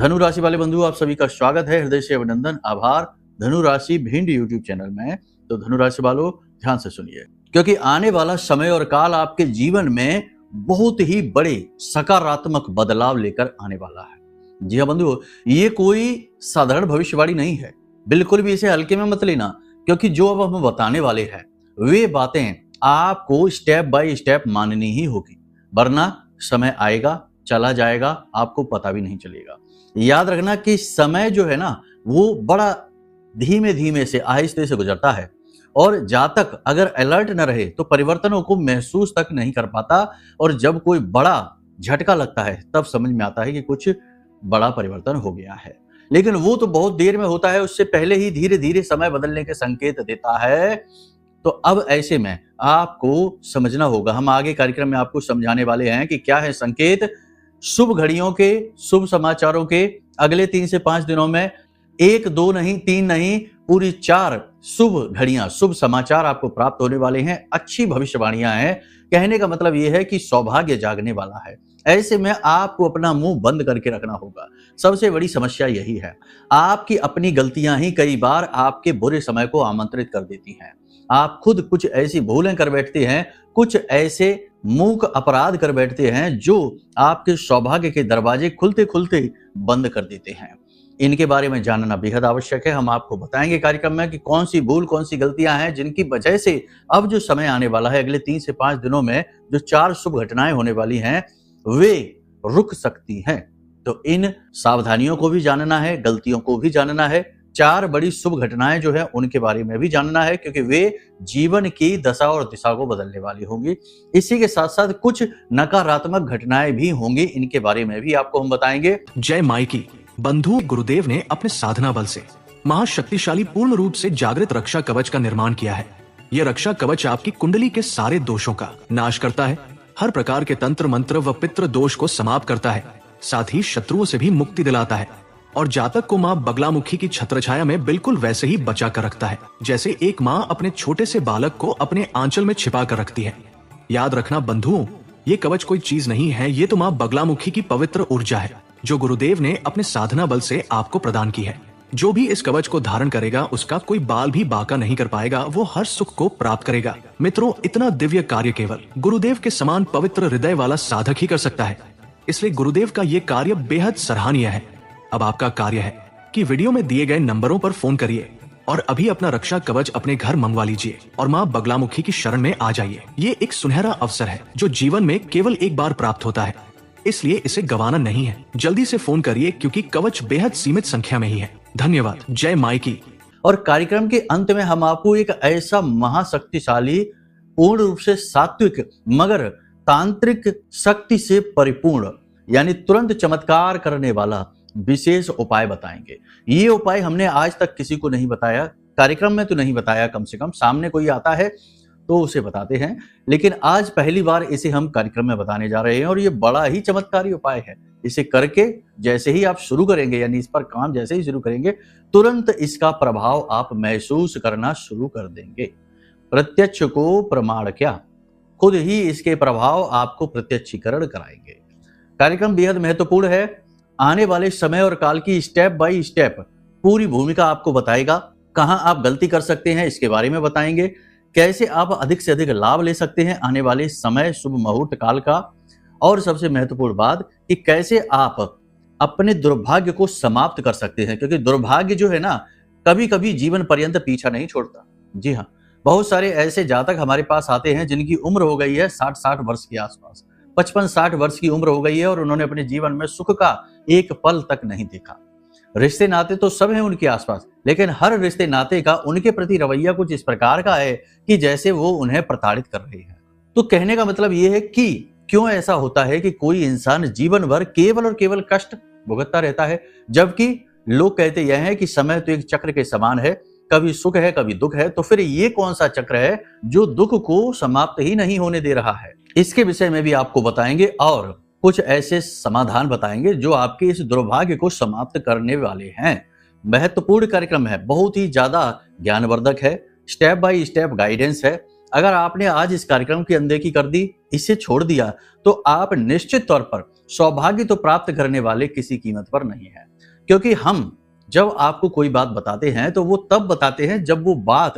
धनु राशि वाले बंधु, आप सभी का स्वागत है। हृदय से अभिनंदन, आभार। धनु राशि भिंड यूट्यूब चैनल में। तो धनु राशि वालों, ध्यान से सुनिए, क्योंकि आने वाला समय और काल आपके जीवन में बहुत ही बड़े सकारात्मक बदलाव लेकर आने वाला है। जी हाँ बंधु, ये कोई साधारण भविष्यवाणी नहीं है। बिल्कुल भी इसे हल्के में मत लेना, क्योंकि जो अब हम बताने वाले हैं वे बातें आपको स्टेप बाय स्टेप माननी ही होगी, वरना समय आएगा चला जाएगा, आपको पता भी नहीं चलेगा। याद रखना कि समय जो है ना, वो बड़ा धीमे धीमे से, आहिस्ते से गुजरता है, और जहां तक अगर अलर्ट न रहे तो परिवर्तनों को महसूस तक नहीं कर पाता। और जब कोई बड़ा झटका लगता है तब समझ में आता है कि कुछ बड़ा परिवर्तन हो गया है, लेकिन वो तो बहुत देर में होता है, उससे पहले ही धीरे धीरे समय बदलने के संकेत देता है। तो अब ऐसे में आपको समझना होगा, हम आगे कार्यक्रम में आपको समझाने वाले हैं कि क्या है संकेत। शुभ घड़ियों के, शुभ समाचारों के अगले 3 से 5 दिनों में 1, 2 नहीं, 3 नहीं, पूरी 4 शुभ घड़ियां, शुभ समाचार आपको प्राप्त होने वाले हैं। अच्छी भविष्यवाणियां हैं। कहने का मतलब यह है कि सौभाग्य जागने वाला है। ऐसे में आपको अपना मुंह बंद करके रखना होगा। सबसे बड़ी समस्या यही है, आपकी अपनी गलतियां ही कई बार आपके बुरे समय को आमंत्रित कर देती हैं। आप खुद कुछ ऐसी भूलें कर बैठते हैं, कुछ ऐसे मूक अपराध कर बैठते हैं जो आपके सौभाग्य के दरवाजे खुलते खुलते बंद कर देते हैं। इनके बारे में जानना बेहद आवश्यक है। हम आपको बताएंगे कार्यक्रम में कि कौन सी भूल, कौन सी गलतियां हैं जिनकी वजह से अब जो समय आने वाला है, अगले 3 से 5 दिनों में जो 4 शुभ घटनाएं होने वाली हैं, वे रुक सकती हैं। तो इन सावधानियों को भी जानना है, गलतियों को भी जानना है, 4 बड़ी शुभ घटनाएं जो है उनके बारे में भी जानना है, क्योंकि वे जीवन की दशा और दिशा को बदलने वाली होंगी। इसी के साथ साथ कुछ नकारात्मक घटनाएं भी होंगी, इनके बारे में भी आपको हम बताएंगे। जय माई की बंधु, गुरुदेव ने अपने साधना बल से महाशक्तिशाली पूर्ण रूप से जागृत रक्षा कवच का निर्माण किया है। यह रक्षा कवच आपकी कुंडली के सारे दोषों का नाश करता है, हर प्रकार के तंत्र मंत्र व पितृ दोष को समाप्त करता है, साथ ही शत्रुओं से भी मुक्ति दिलाता है, और जातक को माँ बगलामुखी की छत्रछाया में बिल्कुल वैसे ही बचा कर रखता है, जैसे एक माँ अपने छोटे से बालक को अपने आंचल में छिपा कर रखती है। याद रखना बंधुओं, ये कवच कोई चीज नहीं है, ये तो माँ बगलामुखी की पवित्र ऊर्जा है, जो गुरुदेव ने अपने साधना बल से आपको प्रदान की है। जो भी इस कवच को धारण करेगा उसका कोई बाल भी बाका नहीं कर पाएगा, वो हर सुख को प्राप्त करेगा। मित्रों, इतना दिव्य कार्य केवल गुरुदेव के समान पवित्र हृदय वाला साधक ही कर सकता है, इसलिए गुरुदेव का ये कार्य बेहद सराहनीय है। अब आपका कार्य है कि वीडियो में दिए गए नंबरों पर फोन करिए और अभी अपना रक्षा कवच अपने घर मंगवा लीजिए और माँ बगलामुखी की शरण में आ जाइए। ये एक सुनहरा अवसर है जो जीवन में केवल एक बार प्राप्त होता है, इसलिए इसे गंवाना नहीं है। जल्दी से फोन करिए, क्योंकि कवच बेहद सीमित संख्या में ही है। धन्यवाद। जय माई की। और कार्यक्रम के अंत में हम आपको एक ऐसा महाशक्तिशाली, पूर्ण रूप से सात्विक मगर तांत्रिक शक्ति से परिपूर्ण, यानी तुरंत चमत्कार करने वाला विशेष उपाय बताएंगे। ये उपाय हमने आज तक किसी को नहीं बताया, कार्यक्रम में तो नहीं बताया, कम से कम सामने कोई आता है तो उसे बताते हैं, लेकिन आज पहली बार इसे हम कार्यक्रम में बताने जा रहे हैं। और ये बड़ा ही चमत्कारी उपाय है। इसे करके जैसे ही आप शुरू करेंगे, यानी इस पर काम जैसे ही शुरू करेंगे, तुरंत इसका प्रभाव आप महसूस करना शुरू कर देंगे। प्रत्यक्ष को प्रमाण क्या, खुद ही इसके प्रभाव आपको प्रत्यक्षीकरण कराएंगे। कार्यक्रम बेहद महत्वपूर्ण है। आने वाले समय और काल की स्टेप बाय स्टेप पूरी भूमिका आपको बताएगा। कहां आप गलती कर सकते हैं इसके बारे में बताएंगे, कैसे आप अधिक से अधिक लाभ ले सकते हैं आने वाले समय शुभ मुहूर्त काल का, और सबसे महत्वपूर्ण बात कि कैसे आप अपने दुर्भाग्य को समाप्त कर सकते हैं, क्योंकि दुर्भाग्य जो है ना, कभी कभी जीवन पर्यंत पीछा नहीं छोड़ता। जी हाँ, बहुत सारे ऐसे जातक हमारे पास आते हैं जिनकी उम्र हो गई है 60 वर्ष के आसपास, 55-60 वर्ष की उम्र हो गई है, और उन्होंने अपने जीवन में सुख का एक पल तक नहीं देखा। रिश्ते नाते तो सब हैं उनके आसपास, लेकिन हर रिश्ते नाते का उनके प्रति रवैया कुछ इस प्रकार का है कि जैसे वो उन्हें प्रताड़ित कर रहे हैं। तो कहने का मतलब ये है कि क्यों ऐसा होता है कि कोई इंसान जीवन भर केवल और केवल कष्ट भुगतता रहता है, जबकि लोग कहते यह है कि समय तो एक चक्र के समान है, कभी सुख है कभी दुख है। तो फिर ये कौन सा चक्र है जो दुख को समाप्त ही नहीं होने दे रहा है? इसके विषय में भी आपको बताएंगे और कुछ ऐसे समाधान बताएंगे जो आपके इस दुर्भाग्य को समाप्त करने वाले हैं। महत्वपूर्ण कार्यक्रम है, बहुत ही ज्यादा ज्ञानवर्धक है, स्टेप बाय स्टेप गाइडेंस है। अगर आपने आज इस कार्यक्रम की अनदेखी कर दी, इसे छोड़ दिया, तो आप निश्चित तौर पर सौभाग्य तो प्राप्त करने वाले किसी कीमत पर नहीं है, क्योंकि हम जब आपको कोई बात बताते हैं तो वो तब बताते हैं जब वो बात,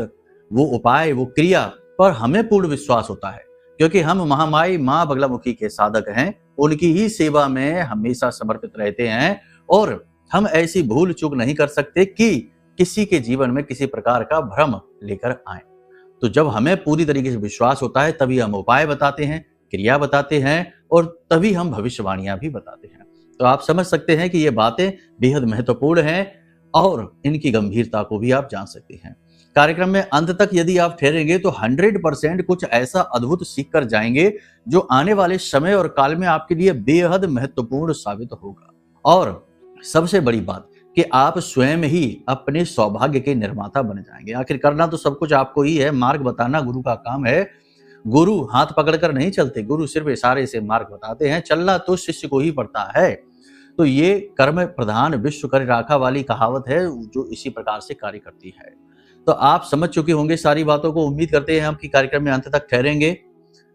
वो उपाय, वो क्रिया पर हमें पूर्ण विश्वास होता है, क्योंकि हम महामाई माँ बगलामुखी के साधक हैं, उनकी ही सेवा में हमेशा समर्पित रहते हैं और हम ऐसी भूल चूक नहीं कर सकते कि किसी के जीवन में किसी प्रकार का भ्रम लेकर आए। तो जब हमें पूरी तरीके से विश्वास होता है तभी हम उपाय बताते हैं, क्रिया बताते हैं और तभी हम भविष्यवाणियां भी बताते हैं। तो आप समझ सकते हैं कि ये बातें बेहद महत्वपूर्ण हैं और इनकी गंभीरता को भी आप जान सकते हैं। कार्यक्रम में अंत तक यदि आप ठहरेंगे तो 100% कुछ ऐसा अद्भुत सीख कर जाएंगे जो आने वाले समय और काल में आपके लिए बेहद महत्वपूर्ण साबित होगा। और सबसे बड़ी बात कि आप स्वयं ही अपने सौभाग्य के निर्माता बन जाएंगे। आखिर करना तो सब कुछ आपको ही है, मार्ग बताना गुरु का काम है। गुरु हाथ पकड़कर नहीं चलते, गुरु सिर्फ इशारे से मार्ग बताते हैं, चलना तो शिष्य को ही पड़ता है। तो ये कर्म प्रधान विश्व कर राखा वाली कहावत है जो इसी प्रकार से कार्य करती है। तो आप समझ चुके होंगे सारी बातों को। उम्मीद करते हैं हम कि कार्यक्रम में अंत तक ठहरेंगे।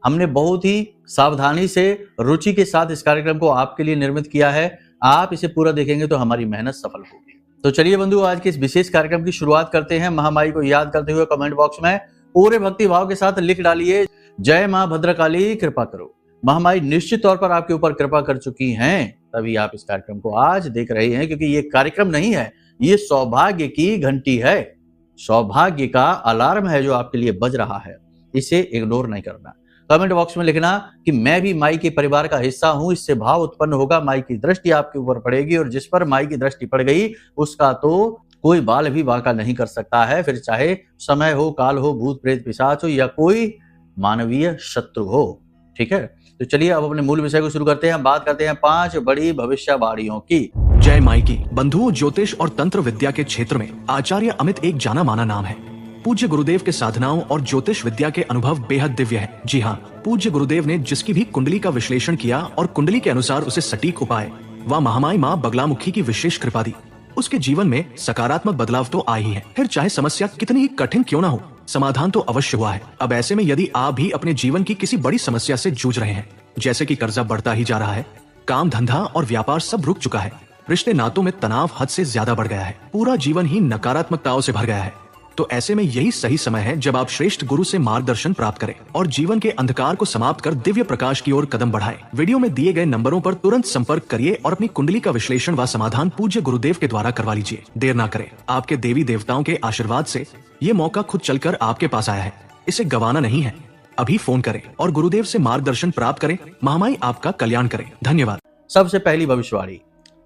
हमने बहुत ही सावधानी से, रुचि के साथ इस कार्यक्रम को आपके लिए निर्मित किया है। आप इसे पूरा देखेंगे तो हमारी मेहनत सफल होगी। तो चलिए बंधु, आज के इस विशेष कार्यक्रम की शुरुआत करते हैं। महामाई को याद करते हुए कमेंट बॉक्स में पूरे भक्ति भाव के साथ लिख डालिए, जय मां भद्रकाली कृपा करो। महामाई निश्चित तौर पर आपके ऊपर कृपा कर चुकी हैं, तभी आप इस कार्यक्रम को आज देख रहे हैं, क्योंकि ये कार्यक्रम नहीं है, ये सौभाग्य की घंटी है, सौभाग्य का अलार्म है जो आपके लिए बज रहा है। इसे इग्नोर नहीं करना। कमेंट बॉक्स में लिखना कि मैं भी माई के परिवार का हिस्सा हूं। इससे भाव उत्पन्न होगा, माई की दृष्टि आपके ऊपर पड़ेगी और जिस पर माई की दृष्टि पड़ गई उसका तो कोई बाल भी बांका नहीं कर सकता है, फिर चाहे समय हो, काल हो, भूत प्रेत पिशाच हो या कोई मानवीय शत्रु हो। ठीक है, तो चलिए अब अपने मूल विषय को शुरू करते हैं। हम बात करते हैं 5 बड़ी भविष्यवाणियों की। जय माई की। बंधुओं, ज्योतिष और तंत्र विद्या के क्षेत्र में आचार्य अमित एक जाना माना नाम है। पूज्य गुरुदेव के साधनाओं और ज्योतिष विद्या के अनुभव बेहद दिव्य है। जी हाँ, पूज्य गुरुदेव ने जिसकी भी कुंडली का विश्लेषण किया और कुंडली के अनुसार उसे सटीक उपाय व महामाई माँ बगलामुखी की विशेष कृपा दी, उसके जीवन में सकारात्मक बदलाव तो आए ही है। फिर चाहे समस्या कितनी ही कठिन क्यों न हो, समाधान तो अवश्य हुआ है। अब ऐसे में यदि आप भी अपने जीवन की किसी बड़ी समस्या से जूझ रहे हैं, जैसे कि कर्जा बढ़ता ही जा रहा है, काम धंधा और व्यापार सब रुक चुका है, रिश्ते नातों में तनाव हद से ज्यादा बढ़ गया है, पूरा जीवन ही नकारात्मकताओं से भर गया है, तो ऐसे में यही सही समय है जब आप श्रेष्ठ गुरु से मार्गदर्शन प्राप्त करें और जीवन के अंधकार को समाप्त कर दिव्य प्रकाश की ओर कदम बढ़ाएं। वीडियो में दिए गए नंबरों पर तुरंत संपर्क करिए और अपनी कुंडली का विश्लेषण व समाधान पूज्य गुरुदेव के द्वारा करवा लीजिए। देर ना करें, आपके देवी देवताओं के आशीर्वाद से ये मौका खुद चलकर आपके पास आया है, इसे गंवाना नहीं है। अभी फोन करें और गुरुदेव से मार्गदर्शन प्राप्त करें। महामाई आपका कल्याण करें। धन्यवाद। सबसे पहली भविष्यवाणी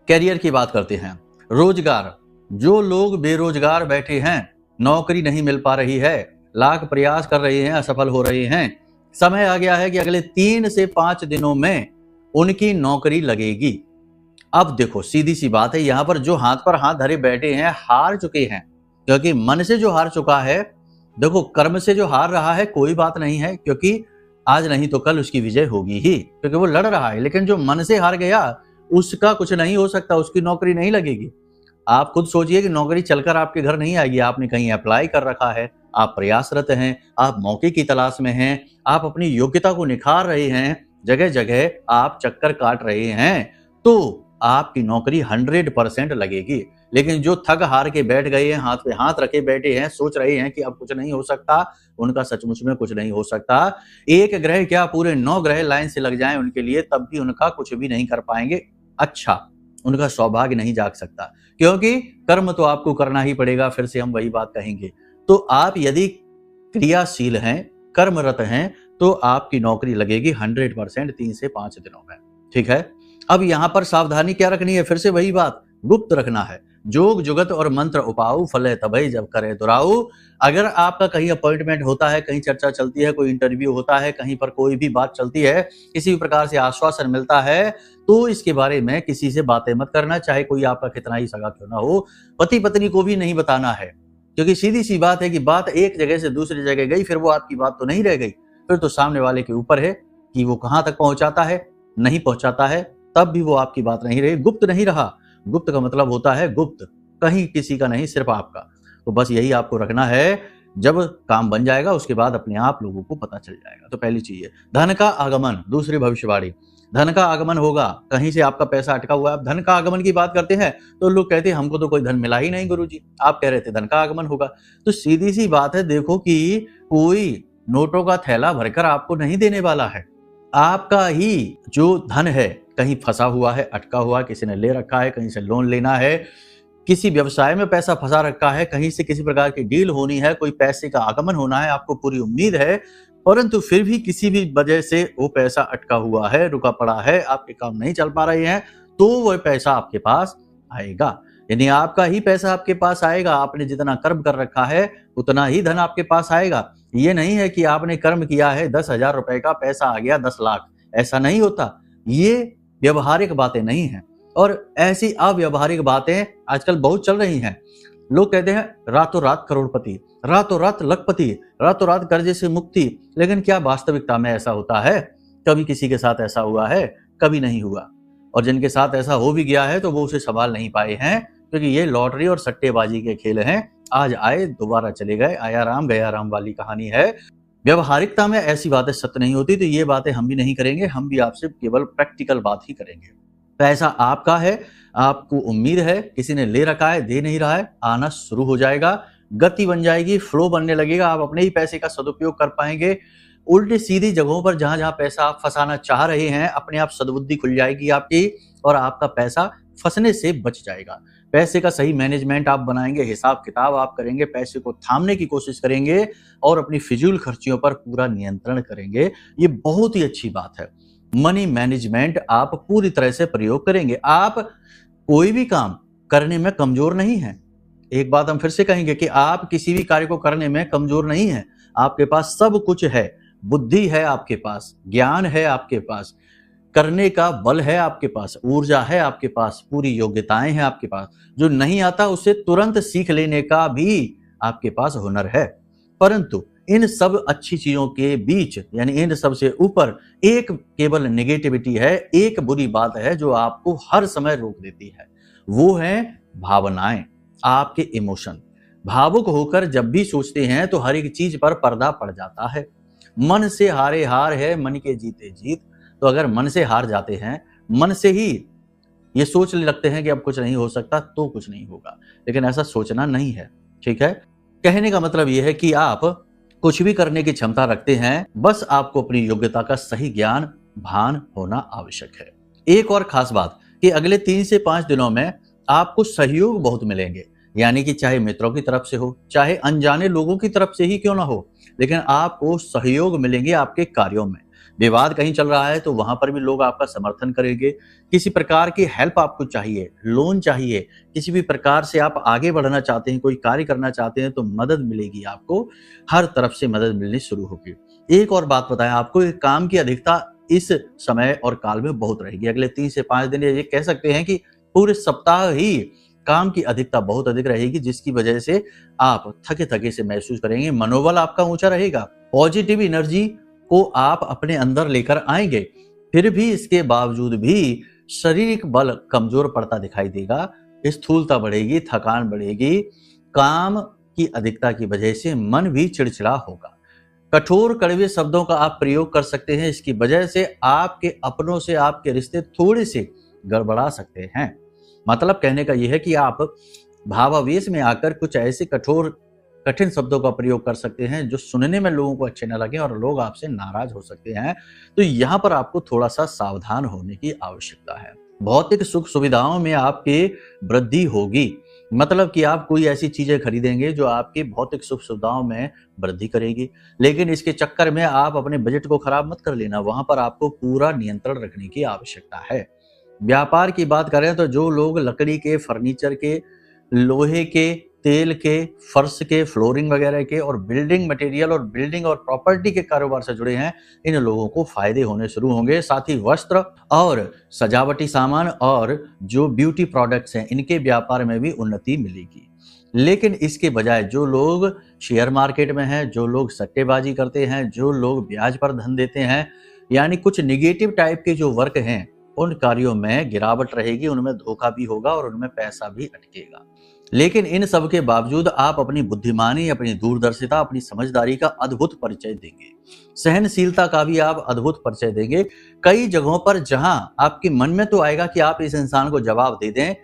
कैरियर की बात करते हैं। रोजगार, जो लोग बेरोजगार बैठे हैं, नौकरी नहीं मिल पा रही है, लाख प्रयास कर रहे हैं, असफल हो रहे हैं, समय आ गया है कि अगले 3 से 5 दिनों में उनकी नौकरी लगेगी। अब देखो, सीधी सी बात है, यहां पर जो हाथ पर हाथ धरे बैठे हैं हार चुके हैं, क्योंकि मन से जो हार चुका है, देखो कर्म से जो हार रहा है कोई बात नहीं है, क्योंकि आज नहीं तो कल उसकी विजय होगी ही, क्योंकि वो लड़ रहा है। लेकिन जो मन से हार गया उसका कुछ नहीं हो सकता, उसकी नौकरी नहीं लगेगी। आप खुद सोचिए कि नौकरी चलकर आपके घर नहीं आएगी। आपने कहीं अप्लाई कर रखा है, आप प्रयासरत हैं, आप मौके की तलाश में हैं, आप अपनी योग्यता को निखार रहे हैं, जगह जगह आप चक्कर काट रहे हैं, तो आपकी नौकरी 100% लगेगी। लेकिन जो थक हार के बैठ गए हैं, हाथ पे हाथ रखे बैठे हैं, सोच रहे हैं कि अब कुछ नहीं हो सकता, उनका सचमुच में कुछ नहीं हो सकता। एक ग्रह क्या, पूरे 9 ग्रह लाइन से लग जाएं उनके लिए, तब भी उनका कुछ भी नहीं कर पाएंगे। अच्छा, उनका सौभाग्य नहीं जाग सकता, क्योंकि कर्म तो आपको करना ही पड़ेगा। फिर से हम वही बात कहेंगे। तो आप यदि क्रियाशील हैं, कर्मरत हैं, तो आपकी नौकरी लगेगी 100% 3 से 5 दिनों में। ठीक है, अब यहां पर सावधानी क्या रखनी है? फिर से वही बात, गुप्त रखना है। जोग जुगत और मंत्र उपाऊ, फले तबई जब करे दुराऊ। अगर आपका कहीं अपॉइंटमेंट होता है, कहीं चर्चा चलती है, कोई इंटरव्यू होता है, कहीं पर कोई भी बात चलती है, किसी भी प्रकार से आश्वासन मिलता है, तो इसके बारे में किसी से बातें मत करना, चाहे कोई आपका कितना ही सगा क्यों ना हो। पति पत्नी को भी नहीं बताना है, क्योंकि सीधी सी बात है कि बात एक जगह से दूसरी जगह गई, फिर वो आपकी बात तो नहीं रह गई, फिर तो सामने वाले के ऊपर है कि वो कहां तक पहुंचाता है। नहीं पहुंचाता है तब भी वो आपकी बात नहीं रही, गुप्त नहीं रहा। गुप्त का मतलब होता है गुप्त, कहीं किसी का नहीं, सिर्फ आपका। तो बस यही आपको रखना है। जब काम बन जाएगा उसके बाद अपने आप लोगों को पता चल जाएगा। तो पहली चीज है धन का आगमन। दूसरी भविष्यवाणी, धन का आगमन होगा, कहीं से आपका पैसा अटका हुआ है। आप धन का आगमन की बात करते हैं तो लोग कहते हैं हमको तो कोई धन मिला ही नहीं गुरुजी, आप कह रहे थे धन का आगमन होगा। तो सीधी सी बात है, देखो कि कोई नोटों का थैला भरकर आपको नहीं देने वाला है। आपका ही जो धन है कहीं फंसा हुआ है, अटका हुआ है, किसी ने ले रखा है, कहीं से लोन लेना है, किसी व्यवसाय में पैसा फंसा रखा है, कहीं से किसी प्रकार की डील होनी है, कोई पैसे का आगमन होना है, आपको पूरी उम्मीद है, परंतु फिर भी किसी भी वजह से वो पैसा अटका हुआ है, रुका पड़ा है, आपके काम नहीं चल पा रहे हैं, तो वो पैसा आपके पास आएगा। यानी आपका ही पैसा आपके पास आएगा। आपने जितना कर्म कर रखा है उतना ही धन आपके पास आएगा। ये नहीं है कि आपने कर्म किया है 10,000 रुपए का पैसा आ गया 10 लाख, ऐसा नहीं होता। ये व्यवहारिक बातें नहीं है और ऐसी अव्यवहारिक बातें आजकल बहुत चल रही हैं। लोग कहते हैं रातों रात करोड़पति, रातों रात लखपति, रातों रात कर्जे से मुक्ति, लेकिन क्या वास्तविकता में ऐसा होता है? कभी किसी के साथ ऐसा हुआ है? कभी नहीं हुआ। और जिनके साथ ऐसा हो भी गया है तो वो उसे संभाल नहीं पाए हैं, क्योंकि ये लॉटरी और सट्टेबाजी के खेल हैं। आज आए दोबारा चले गए, आया राम गया राम वाली कहानी है। व्यवहारिकता में ऐसी बातें सत्य नहीं होती, तो ये बातें हम भी नहीं करेंगे। हम भी आपसे केवल प्रैक्टिकल बात ही करेंगे। पैसा आपका है, आपको उम्मीद है, किसी ने ले रखा है, दे नहीं रहा है, आना शुरू हो जाएगा, गति बन जाएगी, फ्लो बनने लगेगा, आप अपने ही पैसे का सदुपयोग कर पाएंगे। उल्टी सीधी जगहों पर जहां जहां पैसा आप फंसाना चाह रहे हैं, अपने आप सद्बुद्धि खुल जाएगी आपकी और आपका पैसा फंसने से बच जाएगा। पैसे का सही मैनेजमेंट आप बनाएंगे, हिसाब किताब आप करेंगे, पैसे को थामने की कोशिश करेंगे और अपनी फिजूल खर्चियों पर पूरा नियंत्रण करेंगे। ये बहुत ही अच्छी बात है। मनी मैनेजमेंट आप पूरी तरह से प्रयोग करेंगे। आप कोई भी काम करने में कमजोर नहीं है। एक बात हम फिर से कहेंगे कि आप किसी भी कार्य को करने में कमजोर नहीं है। आपके पास सब कुछ है, बुद्धि है आपके पास, ज्ञान है आपके पास, करने का बल है आपके पास, ऊर्जा है आपके पास, पूरी योग्यताएं हैं आपके पास। जो नहीं आता उसे तुरंत सीख लेने का भी आपके पास हुनर है। परंतु इन सब अच्छी चीजों के बीच, यानी इन सब से ऊपर एक केवल नेगेटिविटी है, एक बुरी बात है जो आपको हर समय रोक देती है। वो है भावनाएं, आपके इमोशन। भावुक होकर जब भी सोचते हैं तो हर एक चीज पर पर्दा पड़ जाता है। मन से हारे हार है, मन के जीते जीत। तो अगर मन से हार जाते हैं, मन से ही ये सोचने लगते हैं कि अब कुछ नहीं हो सकता, तो कुछ नहीं होगा। लेकिन ऐसा सोचना नहीं है, ठीक है। कहने का मतलब यह है कि आप कुछ भी करने की क्षमता रखते हैं, बस आपको अपनी योग्यता का सही ज्ञान भान होना आवश्यक है। एक और खास बात कि अगले 3 से 5 दिनों में आपको सहयोग बहुत मिलेंगे, यानी कि चाहे मित्रों की तरफ से हो, चाहे अनजाने लोगों की तरफ से ही क्यों ना हो, लेकिन आपको सहयोग मिलेंगे आपके कार्यों में। विवाद कहीं चल रहा है तो वहां पर भी लोग आपका समर्थन करेंगे। किसी प्रकार की हेल्प आपको चाहिए, लोन चाहिए, किसी भी प्रकार से आप आगे बढ़ना चाहते हैं, कोई कार्य करना चाहते हैं, तो मदद मिलेगी आपको, हर तरफ से मदद मिलनी शुरू होगी। एक और बात बताएं आपको, काम की अधिकता इस समय और काल में बहुत रहेगी। अगले 3 से 5 दिन ये कह सकते हैं कि पूरे सप्ताह ही काम की अधिकता बहुत अधिक रहेगी, जिसकी वजह से आप थके थके से महसूस करेंगे। मनोबल आपका ऊंचा रहेगा, पॉजिटिव एनर्जी को आप अपने अंदर लेकर आएंगे। फिर भी इसके बावजूद भी शारीरिक बल कमजोर पड़ता दिखाई देगा, स्थूलता बढ़ेगी, थकान बढ़ेगी, काम की अधिकता की वजह से मन भी चिड़चिड़ा होगा। कठोर कड़वे शब्दों का आप प्रयोग कर सकते हैं, इसकी वजह से आपके अपनों से आपके रिश्ते थोड़े से गड़बड़ा सकते हैं। मतलब कहने का यह है कि आप भावावेश में आकर कुछ ऐसे कठिन शब्दों का प्रयोग कर सकते हैं जो सुनने में लोगों को अच्छे न लगे और लोग आपसे नाराज हो सकते हैं। तो यहाँ पर आपको थोड़ा सा सावधान होने की आवश्यकता है। भौतिक सुख सुविधाओं में आपकी वृद्धि होगी, मतलब कि आप कोई ऐसी चीजें खरीदेंगे जो आपकी भौतिक सुख सुविधाओं में वृद्धि करेगी। लेकिन इसके चक्कर में आप अपने बजट को खराब मत कर लेना, वहां पर आपको पूरा नियंत्रण रखने की आवश्यकता है। व्यापार की बात करें तो जो लोग लकड़ी के, फर्नीचर के, लोहे के, तेल के, फर्श के, फ्लोरिंग वगैरह के और बिल्डिंग मटेरियल और बिल्डिंग और प्रॉपर्टी के कारोबार से जुड़े हैं, इन लोगों को फायदे होने शुरू होंगे। साथ ही वस्त्र और सजावटी सामान और जो ब्यूटी प्रोडक्ट्स हैं, इनके व्यापार में भी उन्नति मिलेगी। लेकिन इसके बजाय जो लोग शेयर मार्केट में हैं, जो लोग सट्टेबाजी करते हैं, जो लोग ब्याज पर धन देते हैं, यानी कुछ निगेटिव टाइप के जो वर्क हैं, उन कार्यों में गिरावट रहेगी, उनमें धोखा भी होगा और उनमें पैसा भी अटकेगा। लेकिन इन सब के बावजूद आप अपनी बुद्धिमानी, अपनी दूरदर्शिता, अपनी समझदारी का अद्भुत परिचय देंगे। सहनशीलता का भी आप अद्भुत परिचय देंगे। कई जगहों पर जहां आपके मन में तो आएगा कि आप इस इंसान को जवाब दे दें,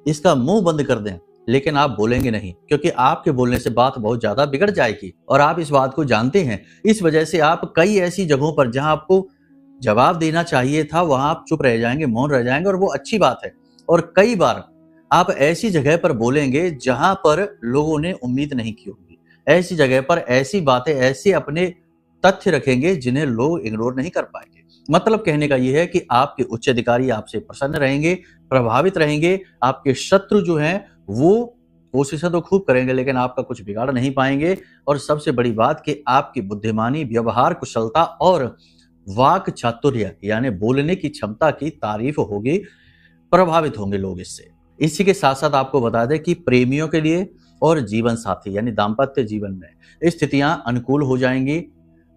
इसका मुंह बंद कर दें, लेकिन आप बोलेंगे नहीं, क्योंकि आपके बोलने से बात बहुत ज्यादा बिगड़ जाएगी और आप इस बात को जानते हैं। इस वजह से आप कई ऐसी जगहों पर जहां आपको जवाब देना चाहिए था, वहां आप चुप रह जाएंगे, मौन रह जाएंगे, और वो अच्छी बात है। और कई बार आप ऐसी जगह पर बोलेंगे जहां पर लोगों ने उम्मीद नहीं की होगी। ऐसी जगह पर ऐसी बातें, ऐसे अपने तथ्य रखेंगे जिन्हें लोग इग्नोर नहीं कर पाएंगे। मतलब कहने का यह है कि आपके उच्च अधिकारी आपसे प्रसन्न रहेंगे, प्रभावित रहेंगे। आपके शत्रु जो हैं वो कोशिशें तो खूब करेंगे, लेकिन आपका कुछ बिगाड़ नहीं पाएंगे। और सबसे बड़ी बात कि आपकी बुद्धिमानी, व्यवहार कुशलता और वाक चातुर्य यानी बोलने की क्षमता की तारीफ होगी, प्रभावित होंगे लोग इससे। इसी के साथ साथ आपको बता दें कि प्रेमियों के लिए और जीवन साथी यानी दाम्पत्य जीवन में स्थितियां अनुकूल हो जाएंगी।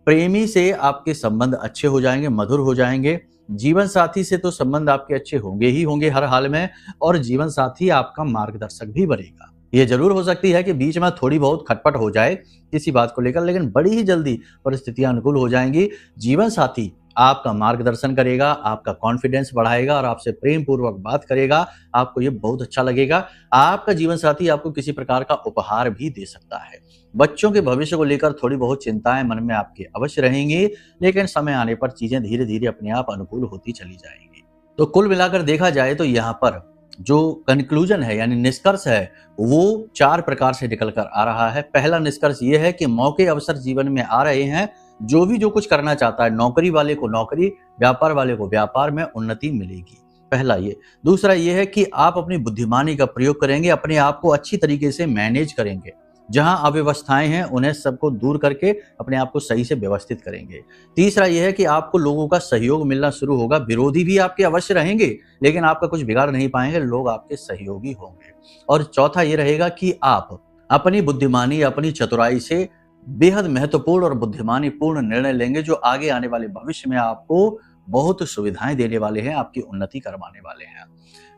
प्रेमी से आपके संबंध अच्छे हो जाएंगे, मधुर हो जाएंगे। जीवन साथी से तो संबंध आपके अच्छे होंगे ही होंगे हर हाल में, और जीवन साथी आपका मार्गदर्शक भी बनेगा। ये जरूर हो सकती है कि बीच में थोड़ी बहुत खटपट हो जाए किसी बात को लेकर, लेकिन बड़ी ही जल्दी परिस्थितियां अनुकूल हो जाएंगी। जीवन साथी आपका मार्गदर्शन करेगा, आपका कॉन्फिडेंस बढ़ाएगा और आपसे प्रेम पूर्वक बात करेगा। आपको ये बहुत अच्छा लगेगा। आपका जीवन साथी आपको किसी प्रकार का उपहार भी दे सकता है। बच्चों के भविष्य को लेकर थोड़ी बहुत चिंताएं मन में आपके अवश्य रहेंगी, लेकिन समय आने पर चीजें धीरे धीरे अपने आप अनुकूल होती चली जाएंगी। तो कुल मिलाकर देखा जाए तो यहाँ पर जो कंक्लूजन है यानी निष्कर्ष है, वो 4 प्रकार से निकल कर आ रहा है। पहला निष्कर्ष ये है कि मौके अवसर जीवन में आ रहे हैं। जो कुछ करना चाहता है, नौकरी वाले को नौकरी, व्यापार वाले को व्यापार में उन्नति मिलेगी। पहला ये। दूसरा ये है कि आप अपनी बुद्धिमानी का प्रयोग करेंगे, अपने आप को अच्छी तरीके से मैनेज करेंगे। जहां अव्यवस्थाएं हैं उन्हें सबको दूर करके अपने आप को सही से व्यवस्थित करेंगे। तीसरा यह है कि आपको लोगों का सहयोग मिलना शुरू होगा। विरोधी भी आपके अवश्य रहेंगे, लेकिन आपका कुछ बिगाड़ नहीं पाएंगे, लोग आपके सहयोगी होंगे। और चौथा ये रहेगा कि आप अपनी बुद्धिमानी, अपनी चतुराई से बेहद महत्वपूर्ण और बुद्धिमानी पूर्ण निर्णय लेंगे, जो आगे आने वाले भविष्य में आपको बहुत सुविधाएं देने वाले हैं, आपकी उन्नति करवाने वाले हैं।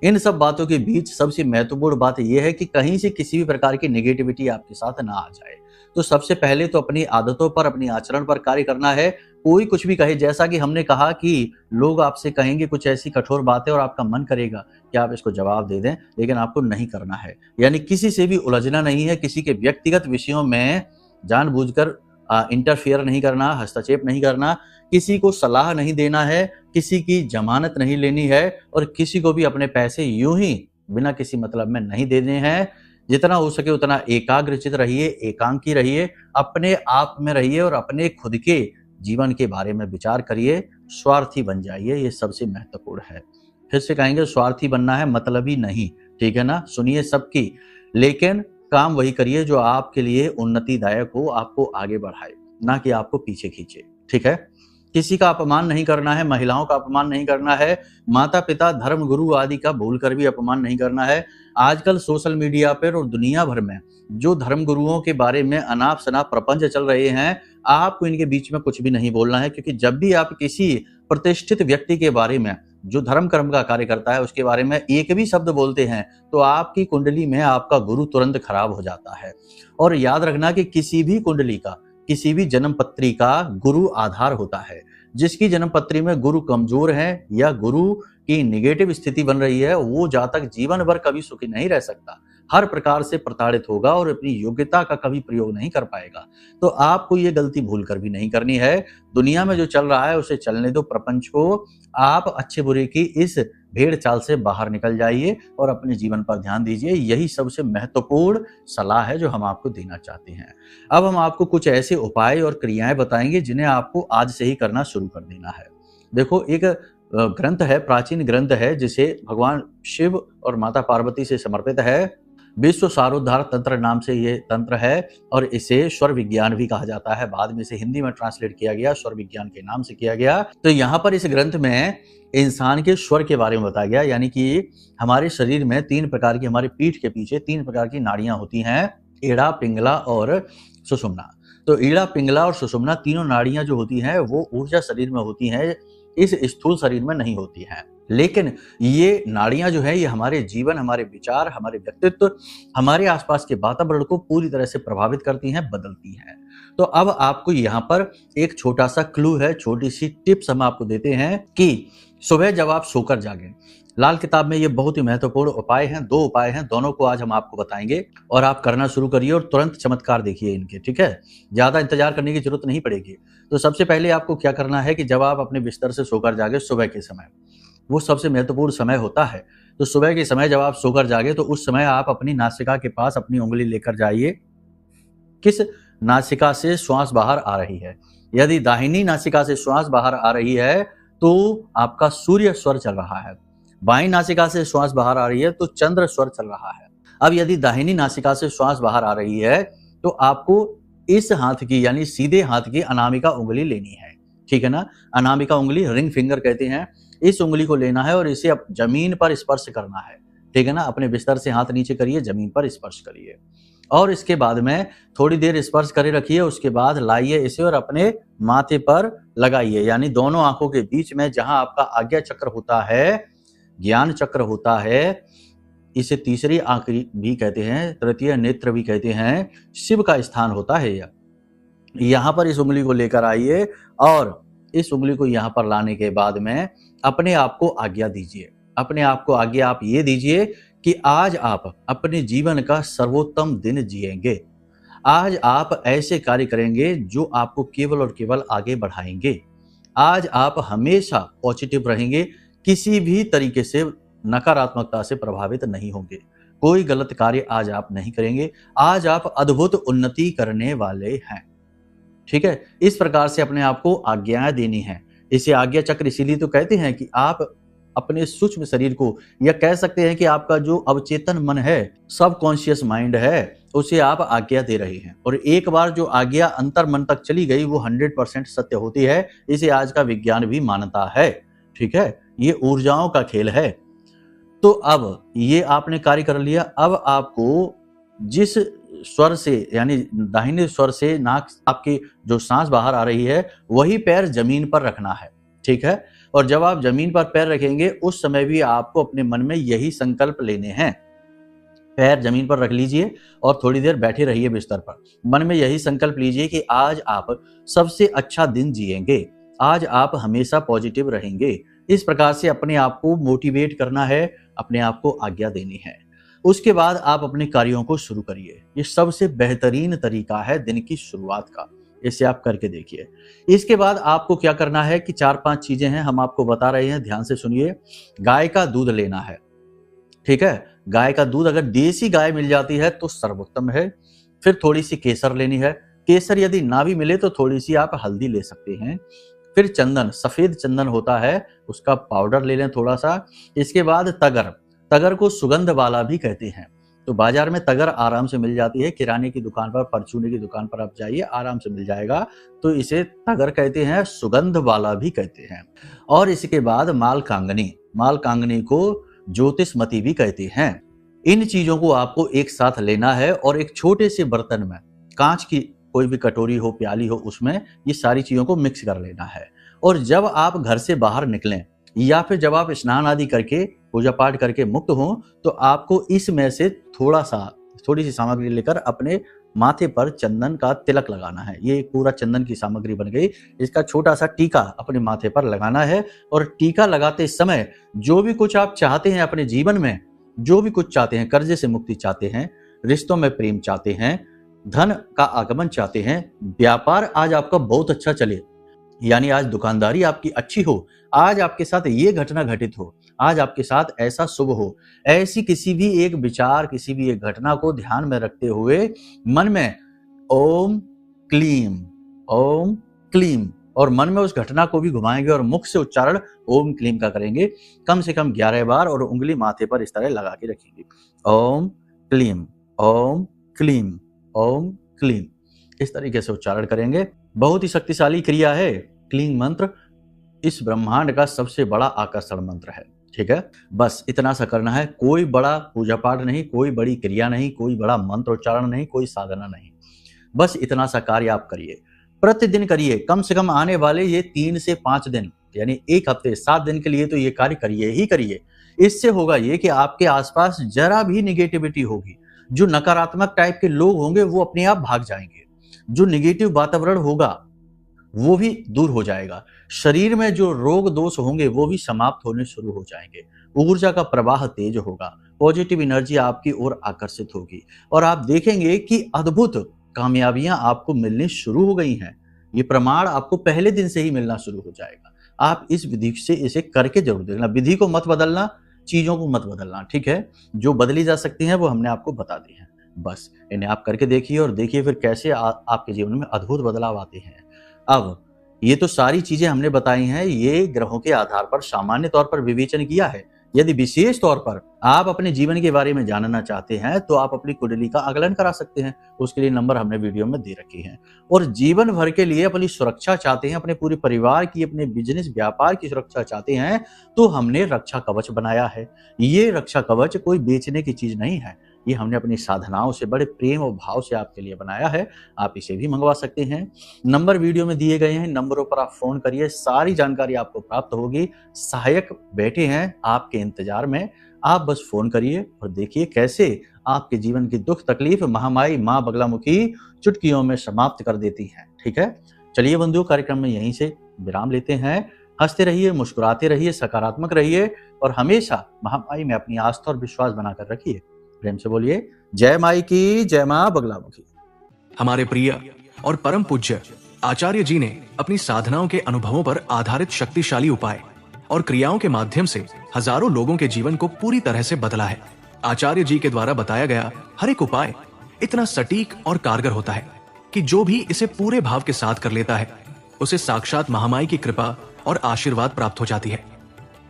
इन सब बातों के बीच सबसे महत्वपूर्ण बात यह है कि कहीं से किसी भी प्रकार की नेगेटिविटी आपके साथ ना आ जाए। तो सबसे पहले तो अपनी आदतों पर, अपनी आचरण पर कार्य करना है। कोई कुछ भी कहे, जैसा कि हमने कहा कि लोग आपसे कहेंगे कुछ ऐसी कठोर बातें और आपका मन करेगा कि आप इसको जवाब दे दें, लेकिन आपको नहीं करना है। यानी किसी से भी उलझना नहीं है, किसी के व्यक्तिगत विषयों में जानबूझकर इंटरफेयर नहीं करना, हस्तक्षेप नहीं करना, किसी को सलाह नहीं देना है, किसी की जमानत नहीं लेनी है, और किसी को भी अपने पैसे यूं ही बिना किसी मतलब में नहीं देने हैं। जितना हो सके उतना एकाग्रचित रहिए, एकांकी रहिए, अपने आप में रहिए और अपने खुद के जीवन के बारे में विचार करिए। स्वार्थी बन जाइए, ये सबसे महत्वपूर्ण है। फिर से कहेंगे, स्वार्थी बनना है, मतलबी नहीं, ठीक है ना। सुनिए सबकी, लेकिन काम वही करिए जो आपके लिए उन्नतिदायक हो, आपको आगे बढ़ाए, ना कि आपको पीछे खींचे, ठीक है। किसी का अपमान नहीं करना है, महिलाओं का अपमान नहीं करना है, माता पिता, धर्म गुरु आदि का भूलकर भी अपमान नहीं करना है। आजकल सोशल मीडिया पर और दुनिया भर में जो धर्म गुरुओं के बारे में अनाप शनाप प्रपंच चल रहे हैं, आपको इनके बीच में कुछ भी नहीं बोलना है, क्योंकि जब भी आप किसी प्रतिष्ठित व्यक्ति के बारे में, जो धर्म कर्म का कार्य करता है, उसके बारे में एक भी शब्द बोलते हैं तो आपकी कुंडली में आपका गुरु तुरंत खराब हो जाता है। और याद रखना कि किसी भी कुंडली का, किसी भी जन्म पत्री का गुरु आधार होता है। जिसकी जन्म पत्री में गुरु कमजोर है या गुरु की निगेटिव स्थिति बन रही है, वो जातक जीवन भर कभी सुखी नहीं रह सकता, हर प्रकार से प्रताड़ित होगा और अपनी योग्यता का कभी प्रयोग नहीं कर पाएगा। तो आपको ये गलती भूल कर भी नहीं करनी है। दुनिया में जो चल रहा है उसे चलने दो, प्रपंच को। आप अच्छे बुरे की इस भेड़ चाल से बाहर निकल जाइए और अपने जीवन पर ध्यान दीजिए। यही सबसे महत्वपूर्ण सलाह है जो हम आपको देना चाहते हैं। अब हम आपको कुछ ऐसे उपाय और क्रियाएं बताएंगे जिन्हें आपको आज से ही करना शुरू कर देना है। देखो, एक ग्रंथ है, प्राचीन ग्रंथ है, जिसे भगवान शिव और माता पार्वती से समर्पित है। विश्व सारोद्धार तंत्र नाम से ये तंत्र है और इसे स्वर विज्ञान भी कहा जाता है। बाद में इसे हिंदी में ट्रांसलेट किया गया, स्वर विज्ञान के नाम से किया गया। तो यहाँ पर इस ग्रंथ में इंसान के स्वर के बारे में बताया गया, यानी कि हमारे शरीर में 3 प्रकार की, हमारे पीठ के पीछे 3 प्रकार की नाड़ियां होती हैं, ईड़ा, पिंगला और सुषुम्ना। तो ईड़ा, पिंगला और सुषुम्ना तीनों नाड़ियां जो होती हैं वो ऊर्जा शरीर में होती हैं, इस स्थूल शरीर में नहीं होती हैं। लेकिन ये नाड़ियां जो है ये हमारे जीवन, हमारे विचार, हमारे व्यक्तित्व, हमारे आसपास के वातावरण को पूरी तरह से प्रभावित करती हैं, बदलती हैं। तो अब आपको यहाँ पर एक छोटा सा क्लू है, छोटी सी टिप्स हम आपको देते हैं कि सुबह जब आप सोकर जागें, लाल किताब में ये बहुत ही महत्वपूर्ण उपाय हैं, 2 उपाय हैं, दोनों को आज हम आपको बताएंगे और आप करना शुरू करिए और तुरंत चमत्कार देखिए इनके, ठीक है? ज़्यादा इंतजार करने की जरूरत नहीं पड़ेगी। तो सबसे पहले आपको क्या करना है कि जब आप अपने बिस्तर से सोकर जागे सुबह के समय, वो सबसे महत्वपूर्ण समय होता है। तो सुबह के समय जब आप सोकर जागे तो उस समय आप अपनी नासिका के पास अपनी उंगली लेकर जाइए। किस नासिका से श्वास बाहर आ रही है? यदि दाहिनी नासिका से श्वास बाहर आ रही है तो आपका सूर्य स्वर चल रहा है। बाईं नासिका से श्वास बाहर आ रही है तो चंद्र स्वर चल रहा है। अब यदि दाहिनी नासिका से श्वास बाहर आ रही है तो आपको इस हाथ की यानी सीधे हाथ की अनामिका उंगली लेनी है, ठीक है ना? अनामिका उंगली रिंग फिंगर कहते हैं। इस उंगली को लेना है और इसे अब जमीन पर स्पर्श करना है, ठीक है ना? अपने बिस्तर से हाथ नीचे करिए, जमीन पर स्पर्श करिए और इसके बाद में थोड़ी देर स्पर्श करे रखिए। उसके बाद लाइए इसे और अपने माथे पर लगाइए, यानी दोनों आंखों के बीच में जहां आपका आज्ञा चक्र होता है, ज्ञान चक्र होता है, इसे तीसरी आंख भी कहते हैं, तृतीय नेत्र भी कहते हैं, शिव का स्थान होता है यह। यहाँ पर इस उंगली को लेकर आइए और इस उंगली को यहाँ पर लाने के बाद में अपने आप को आज्ञा दीजिए। अपने आप को आज्ञा आप ये दीजिए कि आज आप अपने जीवन का सर्वोत्तम दिन जिएंगे। आज आप ऐसे कार्य करेंगे जो आपको केवल और केवल आगे बढ़ाएंगे। आज आप हमेशा पॉजिटिव रहेंगे, किसी भी तरीके से नकारात्मकता से प्रभावित नहीं होंगे। कोई गलत कार्य आज आप नहीं करेंगे। आज आप अद्भुत उन्नति करने वाले हैं, ठीक है? इस प्रकार से अपने आप को आज्ञाएं देनी है। इसे आज्ञा चक्र इसीलिए तो कहते हैं कि आप अपने सूक्ष्म शरीर को, या कह सकते हैं कि आपका जो अवचेतन मन है, सबकॉन्शियस माइंड है, उसे आप आज्ञा दे रहे हैं। और एक बार जो आज्ञा अंतर मन तक चली गई वो 100% सत्य होती है। इसे आज का विज्ञान भी मानता है, ठीक है? ये ऊर्जाओं का खेल है। तो अब ये आपने कार्य कर लिया। अब आपको जिस स्वर से यानी दाहिने स्वर से नाक आपकी जो सांस बाहर आ रही है वही पैर जमीन पर रखना है, ठीक है? और जब आप जमीन पर पैर रखेंगे उस समय भी आपको अपने मन में यही संकल्प लेने हैं। पैर जमीन पर रख लीजिए और थोड़ी देर बैठे रहिए बिस्तर पर। मन में यही संकल्प लीजिए कि आज आप सबसे अच्छा दिन जिएंगे, आज आप हमेशा पॉजिटिव रहेंगे। इस प्रकार से अपने आप को मोटिवेट करना है, अपने आप को आज्ञा देनी है। उसके बाद आप अपने कार्यों को शुरू करिए। ये सबसे बेहतरीन तरीका है दिन की शुरुआत का। इसे आप करके देखिए। इसके बाद आपको क्या करना है कि 4-5 चीजें हैं, हम आपको बता रहे हैं, ध्यान से सुनिए। गाय का दूध लेना है, ठीक है? गाय का दूध अगर देसी गाय मिल जाती है तो सर्वोत्तम है। फिर थोड़ी सी केसर लेनी है। केसर यदि ना भी मिले तो थोड़ी सी आप हल्दी ले सकते हैं। फिर चंदन, सफेद चंदन होता है, उसका पाउडर ले लें थोड़ा सा। इसके बाद तगर, तगर को सुगंध वाला भी कहते हैं। तो बाजार में तगर आराम से मिल जाती है, किराने की दुकान पर, परचूने की दुकान पर आप जाइए, आराम से मिल जाएगा। तो इसे तगर कहते हैं, सुगंध वाला भी कहते हैं। और इसके बाद मालकांगनी, मालकांगनी को ज्योतिषमती भी कहते हैं। इन चीजों को आपको एक साथ लेना है और एक छोटे से बर्तन में, कांच की कोई भी कटोरी हो, प्याली हो, उसमें ये सारी चीजों को मिक्स कर लेना है। और जब आप घर से बाहर निकलें या फिर जब आप स्नान आदि करके पूजा पाठ करके मुक्त हो तो आपको इसमें से थोड़ी सी सामग्री लेकर अपने माथे पर चंदन का तिलक लगाना है। ये एक पूरा चंदन की सामग्री बन गई। इसका छोटा सा टीका अपने माथे पर लगाना है और टीका लगाते समय जो भी कुछ आप चाहते हैं अपने जीवन में, जो भी कुछ चाहते हैं, कर्जे से मुक्ति चाहते हैं, रिश्तों में प्रेम चाहते हैं, धन का आगमन चाहते हैं, व्यापार आज आपका बहुत अच्छा चले, यानी आज दुकानदारी आपकी अच्छी हो, आज आपके साथ ये घटना घटित हो, आज आपके साथ ऐसा शुभ हो, ऐसी किसी भी एक विचार, किसी भी एक घटना को ध्यान में रखते हुए मन में ओम क्लीम, ओम क्लीम, और मन में उस घटना को भी घुमाएंगे और मुख से उच्चारण ओम क्लीम का करेंगे कम से कम 11 बार और उंगली माथे पर इस तरह लगा के रखेंगे। ओम क्लीम, ओम क्लीम, ओम क्लीम, इस तरीके से उच्चारण करेंगे। बहुत ही शक्तिशाली क्रिया है। क्लीम मंत्र इस ब्रह्मांड का सबसे बड़ा आकर्षण मंत्र है, ठीक है? बस इतना सा करना है। कोई बड़ा पूजा पाठ नहीं, कोई बड़ी क्रिया नहीं, कोई बड़ा मंत्र उच्चारण नहीं, कोई साधना नहीं। बस इतना सा कार्य आप करिए, प्रतिदिन करिए। कम से कम आने वाले ये 3 से 5 दिन, यानी 1 हफ्ते 7 दिन के लिए तो ये कार्य करिए ही करिए। इससे होगा ये कि आपके आसपास जरा भी निगेटिविटी होगी, जो नकारात्मक टाइप के लोग होंगे वो अपने आप भाग जाएंगे, जो निगेटिव वातावरण होगा वो भी दूर हो जाएगा, शरीर में जो रोग दोष होंगे वो भी समाप्त होने शुरू हो जाएंगे, ऊर्जा का प्रवाह तेज होगा, पॉजिटिव एनर्जी आपकी ओर आकर्षित होगी और आप देखेंगे कि अद्भुत कामयाबियां आपको मिलनी शुरू हो गई हैं। ये प्रमाण आपको पहले दिन से ही मिलना शुरू हो जाएगा। आप इस विधि से इसे करके जरूर देखना। विधि को मत बदलना, चीजों को मत बदलना, ठीक है? जो बदली जा सकती हैं वो हमने आपको बता दी हैं। बस इन्हें आप करके देखिए और देखिए फिर कैसे आपके जीवन में अद्भुत बदलाव आते हैं। अब ये तो सारी चीजें हमने बताई हैं, ये ग्रहों के आधार पर सामान्य तौर पर विवेचन किया है। यदि विशेष तौर पर आप अपने जीवन के बारे में जानना चाहते हैं तो आप अपनी कुंडली का आकलन करा सकते हैं। उसके लिए नंबर हमने वीडियो में दे रखे हैं। और जीवन भर के लिए अपनी सुरक्षा चाहते हैं, अपने पूरे परिवार की, अपने बिजनेस व्यापार की सुरक्षा चाहते हैं तो हमने रक्षा कवच बनाया है। ये रक्षा कवच कोई बेचने की चीज नहीं है, ये हमने अपनी साधनाओं से बड़े प्रेम और भाव से आपके लिए बनाया है। आप इसे भी मंगवा सकते हैं। नंबर वीडियो में दिए गए हैं, नंबरों पर आप फोन करिए, सारी जानकारी आपको प्राप्त होगी। सहायक बैठे हैं आपके इंतजार में, आप बस फोन करिए और देखिए कैसे आपके जीवन की दुख तकलीफ महामाई माँ बगलामुखी चुटकियों में समाप्त कर देती हैं। ठीक है, चलिए बंधुओं, कार्यक्रम में यहीं से विराम लेते हैं। हंसते रहिए, मुस्कुराते रहिए, सकारात्मक रहिए और हमेशा महामाई में अपनी आस्था और विश्वास बनाकर रखिए। प्रेम से बोलिए जय माई की, जय मां बगलामुखी। हमारे प्रिय और परम पूज्य आचार्य जी ने अपनी साधनाओं के अनुभवों पर आधारित शक्तिशाली उपाय और क्रियाओं के माध्यम से हजारों लोगों के जीवन को पूरी तरह से बदला है। आचार्य जी के द्वारा बताया गया हर एक उपाय इतना सटीक और कारगर होता है कि जो भी इसे पूरे भाव के साथ कर लेता है उसे साक्षात महामाई की कृपा और आशीर्वाद प्राप्त हो जाती है।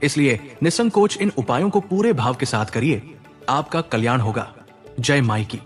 इसलिए निसंकोच इन उपायों को पूरे भाव के साथ करिए, आपका कल्याण होगा। जय माई की।